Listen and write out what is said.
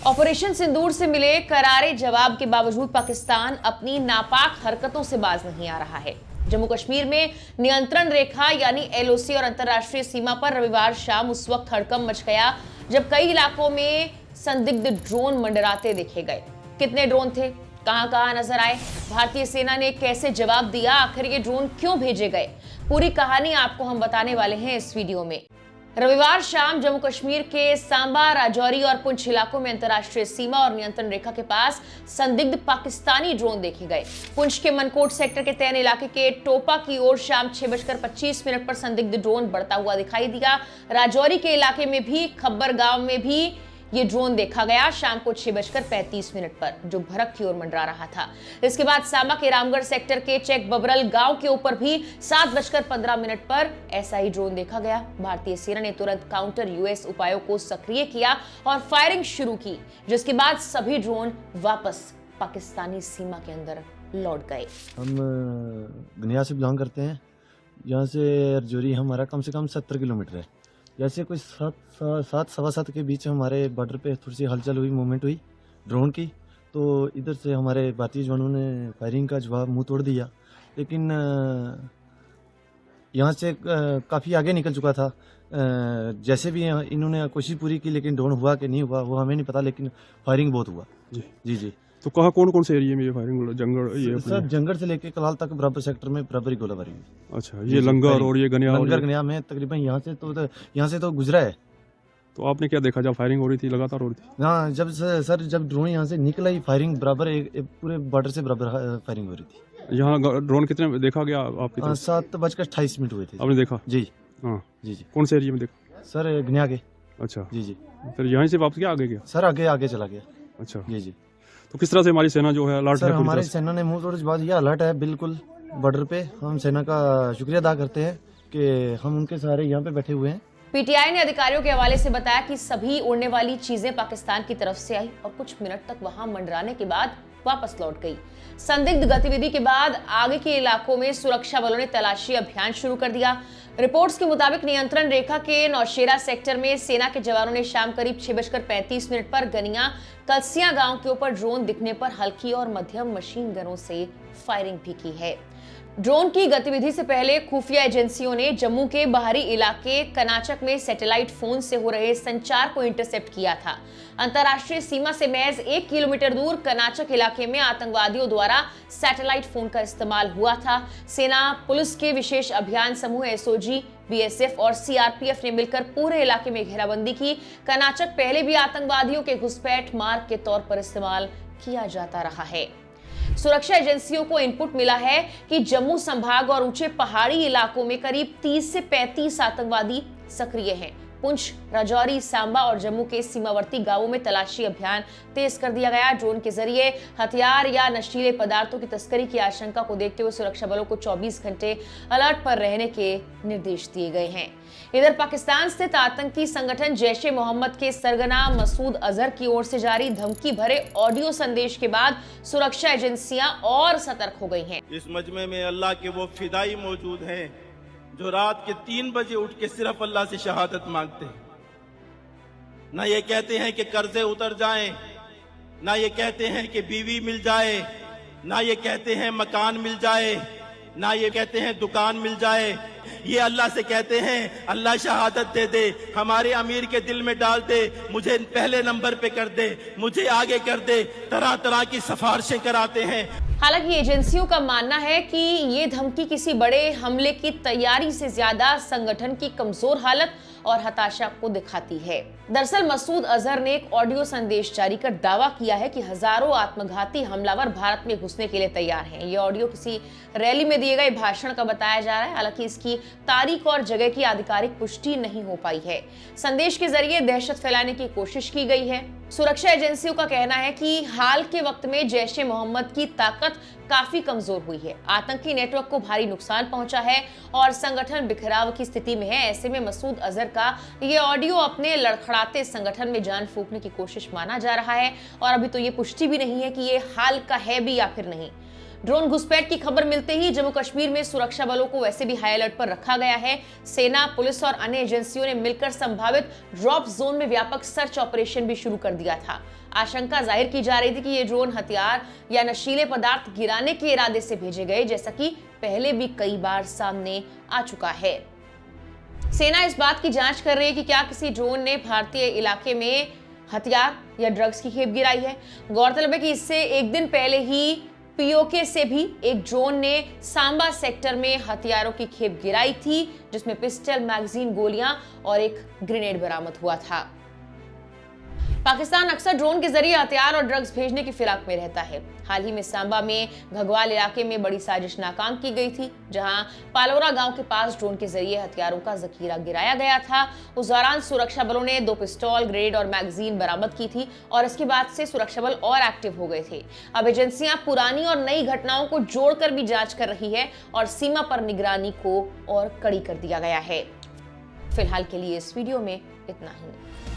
Operation सिंदूर से मिले करारे जवाब के बावजूद पाकिस्तान अपनी नापाक हरकतों से बाज नहीं आ रहा है। जम्मू कश्मीर में नियंत्रण रेखा यानी एलओसी और अंतर्राष्ट्रीय सीमा पर रविवार शाम उस वक्त हड़कंप मच गया जब कई इलाकों में संदिग्ध ड्रोन मंडराते देखे गए। कितने ड्रोन थे, कहां नजर आए, भारतीय सेना ने कैसे जवाब दिया, आखिर ये ड्रोन क्यों भेजे गए, पूरी कहानी आपको हम बताने वाले हैं इस वीडियो में। रविवार शाम जम्मू कश्मीर के सांबा, राजौरी और पुंछ इलाकों में अंतर्राष्ट्रीय सीमा और नियंत्रण रेखा के पास संदिग्ध पाकिस्तानी ड्रोन देखे गए। पुंछ के मनकोट सेक्टर के तैन इलाके के टोपा की ओर शाम 6:25 पर संदिग्ध ड्रोन बढ़ता हुआ दिखाई दिया। राजौरी के इलाके में भी, खब्बर गांव में भी ये ड्रोन देखा गया शाम को 6:35 पर, जो भरक की ओर मंडरा रहा था। इसके बाद सांबा के रामगढ़ सेक्टर के चेक बबरल गांव के ऊपर भी 7:15 पर ऐसा ही ड्रोन देखा गया। भारतीय सेना ने तुरंत काउंटर यूएस उपायों को सक्रिय किया और फायरिंग शुरू की, जिसके बाद सभी ड्रोन वापस पाकिस्तानी सीमा के अंदर लौट गए। हम गनिया से बिलोंग करते हैं। यहाँ से रजौरी हमारा कम से कम 70 किलोमीटर है। जैसे कोई 7 सवा 7 के बीच हमारे बॉर्डर पे थोड़ी सी हलचल हुई, मूवमेंट हुई ड्रोन की, तो इधर से हमारे भारतीय जवानों ने फायरिंग का जवाब मुंह तोड़ दिया। लेकिन यहाँ से काफ़ी आगे निकल चुका था। जैसे भी इन्होंने कोशिश पूरी की, लेकिन ड्रोन हुआ कि नहीं हुआ वो हमें नहीं पता, लेकिन फायरिंग बहुत हुआ। जी। तो कहाँ कौन से एरिया में ये फायरिंग? जंगल, ये सर जंगल से लेके कलाल तक बराबर सेक्टर में बराबर ही गोलाबारी हुई। अच्छा, ये लंगर और ये गनिया में तकरीबन यहाँ से तो गुजरा है। तो आपने क्या देखा जब फायरिंग हो रही थी, लगातार हो रही थी? हाँ, जब ड्रोन यहाँ से निकला ही फायरिंग बराबर पूरे बॉर्डर से बराबर फायरिंग हो रही थी। यहाँ ड्रोन कितने देखा गया आपकी तरफ? 7:28 हुए थे। आपने देखा? जी हाँ जी। कौन से एरिया में देखा? सर गनिया के। अच्छा जी। फिर यहाँ से वापस क्या आगे गया? सर आगे चला गया। अच्छा जी। तो किस तरह से हमारी सेना जो है अलर्ट है? हमारी सेना ने मुंह तोड़ जवाब दिया, अलर्ट है बिल्कुल बॉर्डर पे। हम सेना का शुक्रिया अदा करते हैं कि हम उनके सहारे यहाँ पे बैठे हुए हैं। पीटीआई ने अधिकारियों के हवाले से बताया कि सभी उड़ने वाली चीजें पाकिस्तान की तरफ से आई और कुछ मिनट तक वहां मंडराने के बाद वापस लौट गई। संदिग्ध गतिविधि के बाद आगे के इलाकों में सुरक्षा बलों ने तलाशी अभियान शुरू कर दिया। रिपोर्ट्स के मुताबिक नियंत्रण रेखा के नौशेरा सेक्टर में सेना के जवानों ने शाम करीब 6:35 पर गनिया कलसिया गांव के ऊपर ड्रोन दिखने पर हल्की और मध्यम मशीन गनों से फायरिंग भी की है। ड्रोन की गतिविधि से पहले खुफिया एजेंसियों ने जम्मू के बाहरी इलाके कनाचक में सैटेलाइट फोन से हो रहे संचार को इंटरसेप्ट किया था। अंतर्राष्ट्रीय सीमा से महज 1 किलोमीटर दूर कनाचक इलाके में आतंकवादियों द्वारा सैटेलाइट फोन का इस्तेमाल हुआ था। सेना, पुलिस के विशेष अभियान समूह एसओजी, बीएसएफ और सीआरपीएफ ने मिलकर पूरे इलाके में घेराबंदी की। कनाचक पहले भी आतंकवादियों के घुसपैठ मार्ग के तौर पर इस्तेमाल किया जाता रहा है। सुरक्षा एजेंसियों को इनपुट मिला है कि जम्मू संभाग और ऊंचे पहाड़ी इलाकों में करीब 30 से 35 आतंकवादी सक्रिय हैं। पुंछ, राजौरी, सांबा और जम्मू के सीमावर्ती गांवों में तलाशी अभियान तेज कर दिया गया। ड्रोन के जरिए हथियार या नशीले पदार्थों की तस्करी की आशंका को देखते हुए सुरक्षा बलों को 24 घंटे अलर्ट पर रहने के निर्देश दिए गए हैं। इधर पाकिस्तान स्थित आतंकी संगठन जैश ए मोहम्मद के सरगना मसूद अजहर की ओर से जारी धमकी भरे ऑडियो संदेश के बाद सुरक्षा एजेंसियां और सतर्क हो गई हैं। इस मजमे में अल्लाह के वो फिदाई मौजूद हैं जो रात के 3 बजे उठ के सिर्फ अल्लाह से शहादत मांगते हैं। ना ये कहते हैं कि कर्जे उतर जाएं, ना ये कहते हैं कि बीवी मिल जाए, ना ये कहते हैं मकान मिल जाए, ना ये कहते हैं दुकान मिल जाए। ये अल्लाह से कहते हैं अल्लाह शहादत दे दे, हमारे अमीर के दिल में डाल दे, मुझे पहले नंबर पे कर दे, मुझे आगे कर दे, तरह तरह की सिफारिशें कराते हैं। हालांकि एजेंसियों का मानना है कि ये धमकी किसी बड़े हमले की तैयारी से ज्यादा संगठन की कमजोर हालत और हताशा को दिखाती है। दरअसल मसूद अजहर ने एक ऑडियो संदेश जारी कर दावा किया है कि हजारों आत्मघाती हमलावर भारत में घुसने के लिए तैयार हैं। ये ऑडियो किसी रैली में दिए गए भाषण का बताया जा रहा है। हालांकि इसकी तारीख और जगह की आधिकारिक पुष्टि नहीं हो पाई है। संदेश के जरिए दहशत फैलाने की कोशिश की गई है। सुरक्षा एजेंसियों का कहना है कि हाल के वक्त में जैश ए मोहम्मद की ताकत काफी कमजोर हुई है, आतंकी नेटवर्क को भारी नुकसान पहुंचा है और संगठन बिखराव की स्थिति में है। ऐसे में मसूद अजहर का ये ऑडियो अपने लड़खड़ाते संगठन में जान फूंकने की कोशिश माना जा रहा है और अभी तो ये पुष्टि भी नहीं है कि ये हाल का है भी या फिर नहीं। ड्रोन घुसपैठ की खबर मिलते ही जम्मू कश्मीर में सुरक्षा बलों को वैसे भी हाई अलर्ट पर रखा गया है। सेना, पुलिस और अन्य एजेंसियों ने मिलकर संभावित ड्रॉप जोन में व्यापक सर्च ऑपरेशन भी शुरू कर दिया था। आशंका जाहिर की जा रही थी कि ये ड्रोन हथियार या नशीले पदार्थ गिराने के इरादे से भेजे गए, जैसा कि पहले भी कई बार सामने आ चुका है। सेना इस बात की जांच कर रही है कि क्या किसी ड्रोन ने भारतीय इलाके में हथियार या ड्रग्स की खेप गिराई है। गौरतलब है कि इससे एक दिन पहले ही पीओके से भी एक ड्रोन ने सांबा सेक्टर में हथियारों की खेप गिराई थी, जिसमें पिस्टल, मैगजीन, गोलियां और एक ग्रेनेड बरामद हुआ था। पाकिस्तान अक्सर ड्रोन के जरिए हथियार और ड्रग्स भेजने की फिराक में रहता है। हाल ही में सांबा में घगवाल इलाके में बड़ी साजिश नाकाम की गई थी, जहां पालोरा गांव के पास ड्रोन के जरिए हथियारों का जखीरा गिराया गया था। उस दौरान सुरक्षा बलों ने 2 पिस्तौल, ग्रेनेड और मैगजीन बरामद की थी और इसके बाद से सुरक्षा बल और एक्टिव हो गए थे। अब एजेंसियां पुरानी और नई घटनाओं को जोड़कर भी जांच कर रही है और सीमा पर निगरानी को और कड़ी कर दिया गया है। फिलहाल के लिए इस वीडियो में इतना ही।